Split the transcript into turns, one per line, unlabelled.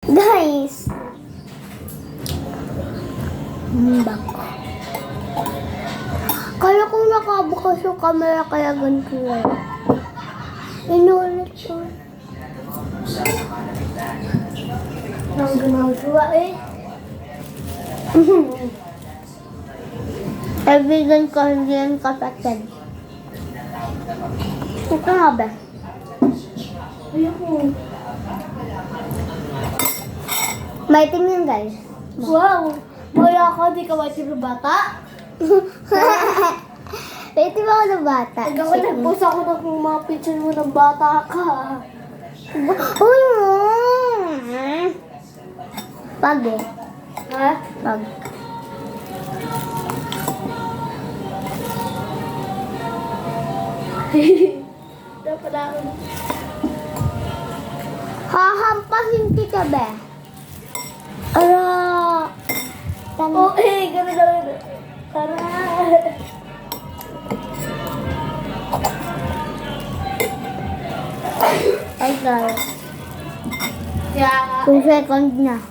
Guys. Bako. Kala ko nakabukas yung camera kaya ganito na. Inulit ko. Ang ginagawa eh. Kaibigan ko, hindi yan kapatid. Ito nga ba? Ayoko. Maitim yun, guys.
Wow! Wala ka, di ka maitim na bata?
Maitim ako ng bata.
Hanggang ko nag-post ako ng mga picture mo ng bata ka.
Uy mo! Pag eh.
Ha?
Pag.
Dapat ako.
Hahampasin kita ba? Ara.
Oh, gano'n lang. Tara.
Ay, guys.
Yeah.
2 seconds na.